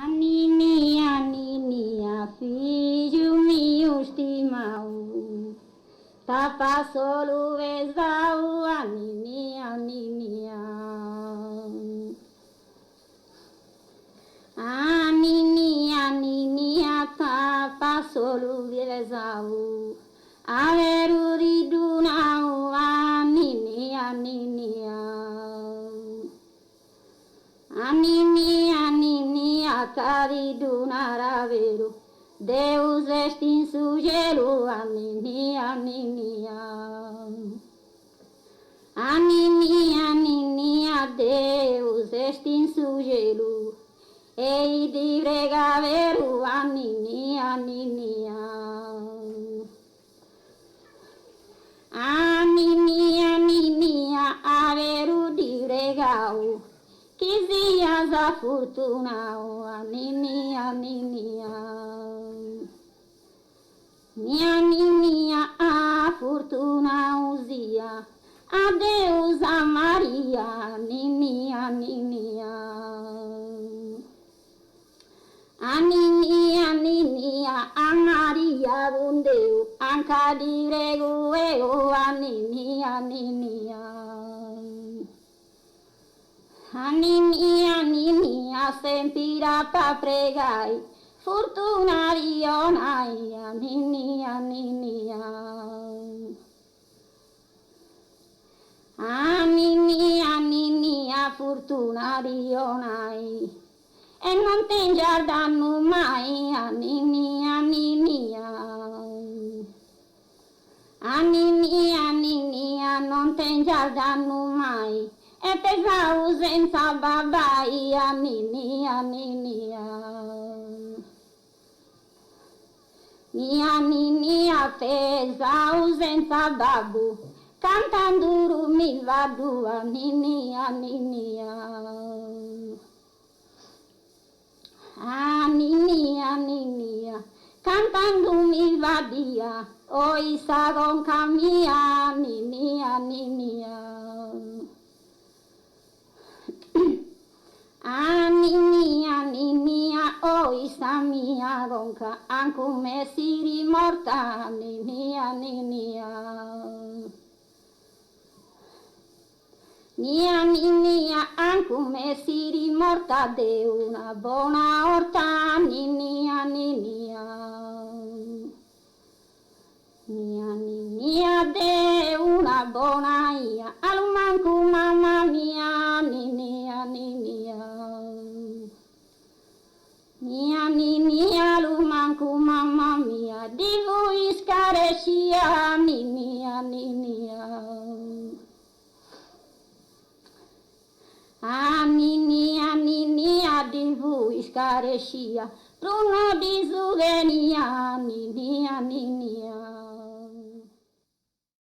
Nininha, nininha, filho meu estimau, tapa solo vezau, a nininha, nininha. A nininha, nininha, tapa solo vezau, a verudidu nau, a nininha, nininha. A nininha, carido naraveiro, Deus extinso gelo, a nininha, nininha. A nininha, nininha, Deus extinso gelo, ei de bregaveiro, a nininha, nininha. A nininha, nininha, aveiro de bregal, Quisias a fortuna, a nininha, nininha. Minha nininha, a fortuna uzia, a Deus a Maria, nininha, nininha. A nininha, nininha, a Maria bundeu, anca de rego eu, a nininha, nininha. A nininha, sempira pa pregai, fortuna rionai, a nininha, nininha. A nininha, fortuna rionai, e non tem giardano mai, a nininha, nininha. A nininha, non tem giardano mai, e pesau senza babai, a nininha, nininha. Minha nininha pesau senza babu, cantando rumivadu, a nininha, nininha. A nininha, nininha, cantando mi vadia, oi sagonca mia, nininha, nininha. A nininha, oi sa mia gonca, ancume siri morta, nininha, nininha. Mia nininha, ancume siri morta, de una buona orta, nininha, nininha. Mia nininha, de una buona ia, alumancu mamma mia, nininha, nininha. Mia nininha, alumancu mamma mia, divu iscarecia, nininha, nininha. A nininha, divu escarecia, pruno de zuvenia, nininha, nininha.